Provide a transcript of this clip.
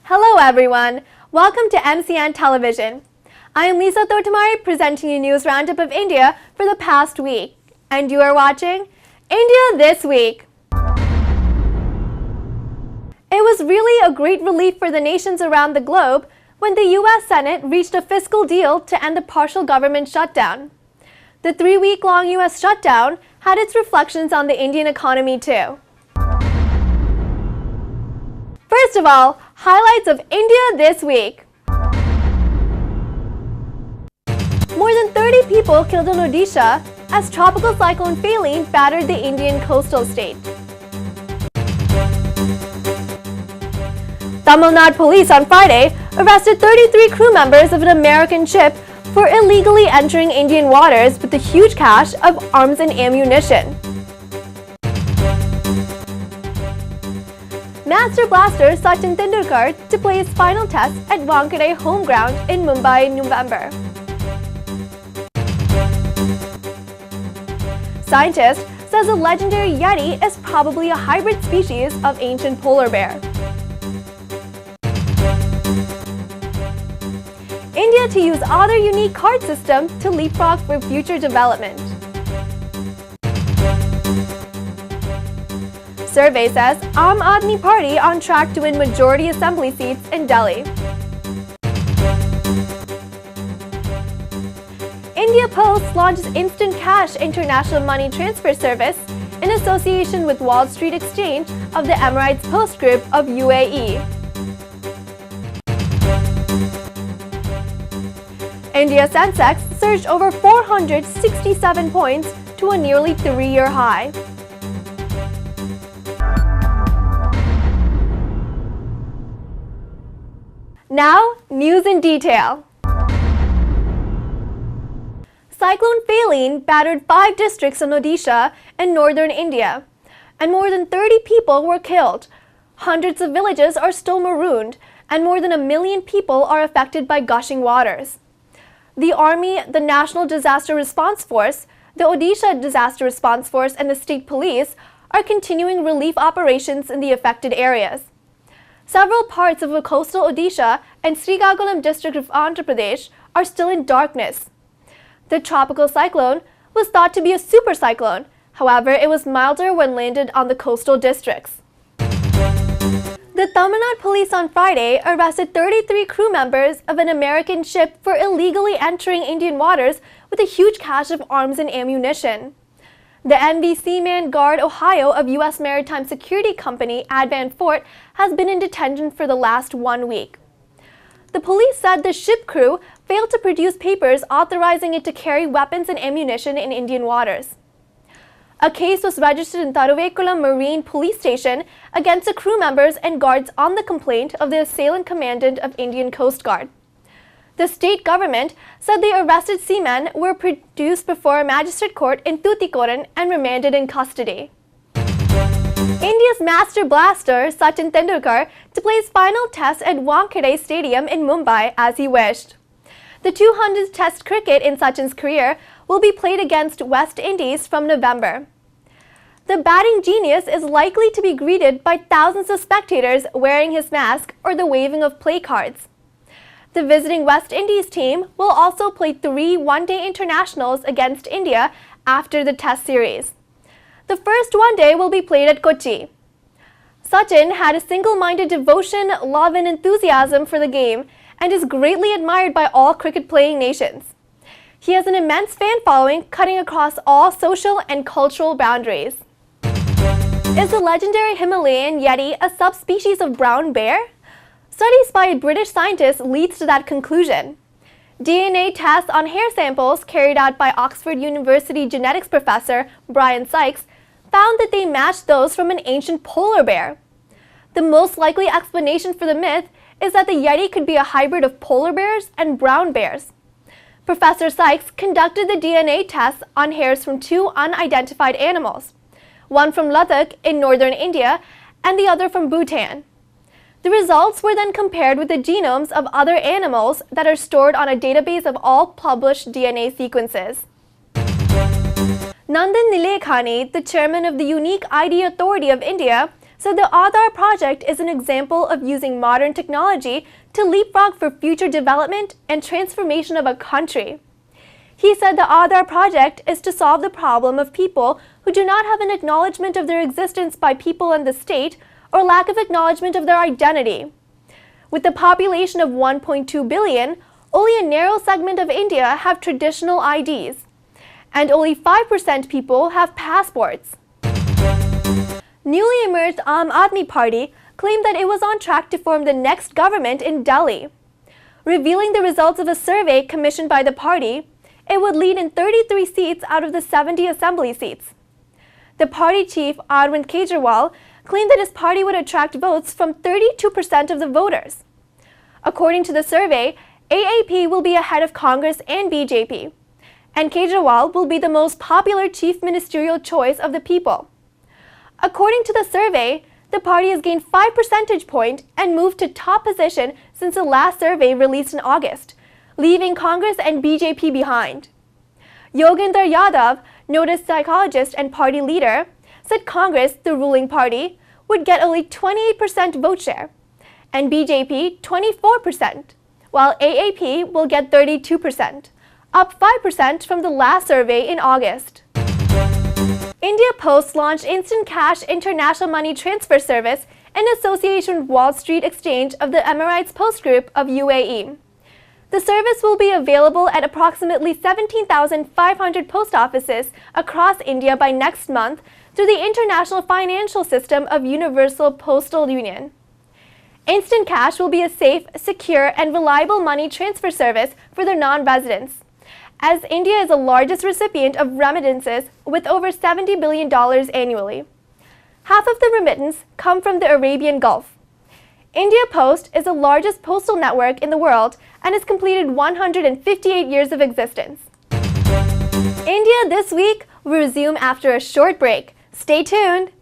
Hello everyone, welcome to MCN Television. I am Lisa Thotamari presenting you news roundup of India for the past week. And you are watching India This Week. It was really a great relief for the nations around the globe when the US Senate reached a fiscal deal to end the partial government shutdown. The 3-week-long US shutdown had its reflections on the Indian economy too. First of all, highlights of India this week. More than 30 people killed in Odisha as tropical cyclone Phailin battered the Indian coastal state. Tamil Nadu police on Friday arrested 33 crew members of an American ship for illegally entering Indian waters with a huge cache of arms and ammunition. Master Blaster Sachin Tendulkar to play his final test at Wankhede home ground in Mumbai in November. Scientist says the legendary Yeti is probably a hybrid species of ancient polar bear. India to use other unique card system to leapfrog for future development. Survey says Aam Aadmi Party on track to win majority assembly seats in Delhi. India Post launches Instant Cash international money transfer service in association with Wall Street Exchange of the Emirates Post Group of UAE. India Sensex surged over 467 points to a nearly 3-year high. Now, news in detail. Cyclone Phailin battered 5 districts in Odisha in northern India, and more than 30 people were killed. Hundreds of villages are still marooned, and more than 1 million people are affected by gushing waters. The Army, the National Disaster Response Force, the Odisha Disaster Response Force, and the State Police are continuing relief operations in the affected areas. Several parts of the coastal Odisha and Srikakulam district of Andhra Pradesh are still in darkness. The tropical cyclone was thought to be a super cyclone, however, it was milder when landed on the coastal districts. The Tamil Nadu police on Friday arrested 33 crew members of an American ship for illegally entering Indian waters with a huge cache of arms and ammunition. The MV Seaman Guard Ohio of U.S. maritime security company Advan Fort has been in detention for the last 1 week. The police said the ship crew failed to produce papers authorizing it to carry weapons and ammunition in Indian waters. A case was registered in Tharuvekulam Marine Police Station against the crew members and guards on the complaint of the assailant commandant of Indian Coast Guard. The state government said the arrested seamen were produced before a magistrate court in Tuticorin and remanded in custody. India's master blaster Sachin Tendulkar to play his final test at Wankhede Stadium in Mumbai as he wished. The 200th Test cricket in Sachin's career will be played against West Indies from November. The batting genius is likely to be greeted by thousands of spectators wearing his mask or the waving of play cards. The visiting West Indies team will also play 3 one-day internationals against India after the Test series. The first one-day will be played at Kochi. Sachin had a single-minded devotion, love, and enthusiasm for the game and is greatly admired by all cricket-playing nations. He has an immense fan following cutting across all social and cultural boundaries. Is the legendary Himalayan Yeti a subspecies of brown bear? Studies by British scientists leads to that conclusion. DNA tests on hair samples carried out by Oxford University genetics professor Brian Sykes found that they matched those from an ancient polar bear. The most likely explanation for the myth is that the Yeti could be a hybrid of polar bears and brown bears. Professor Sykes conducted the DNA tests on hairs from two unidentified animals, one from Ladakh in northern India and the other from Bhutan. The results were then compared with the genomes of other animals that are stored on a database of all published DNA sequences. Nandan Nilekhani, the chairman of the Unique ID Authority of India, said the Aadhaar project is an example of using modern technology to leapfrog for future development and transformation of a country. He said the Aadhaar project is to solve the problem of people who do not have an acknowledgement of their existence by people and the state, or lack of acknowledgement of their identity. With the population of 1.2 billion, only a narrow segment of India have traditional IDs, and only 5% people have passports. Newly emerged Aam Aadmi Party claimed that it was on track to form the next government in Delhi. Revealing the results of a survey commissioned by the party, it would lead in 33 seats out of the 70 assembly seats. The party chief, Arvind Kejriwal, claimed that his party would attract votes from 32% of the voters. According to the survey, AAP will be ahead of Congress and BJP, and Kejriwal will be the most popular chief ministerial choice of the people. According to the survey, the party has gained 5 percentage points and moved to top position since the last survey released in August, leaving Congress and BJP behind. Yogendra Yadav, noted psychologist and party leader, said Congress, the ruling party, would get only 28% vote share, and BJP 24%, while AAP will get 32%, up 5% from the last survey in August. India Post launched Instant Cash International Money Transfer Service in association with Wall Street Exchange of the Emirates Post Group of UAE. The service will be available at approximately 17,500 post offices across India by next month through the International Financial System of Universal Postal Union. Instant Cash will be a safe, secure, and reliable money transfer service for the non-residents, as India is the largest recipient of remittances with over $70 billion annually. Half of the remittance come from the Arabian Gulf. India Post is the largest postal network in the world and has completed 158 years of existence. India This Week will resume after a short break. Stay tuned!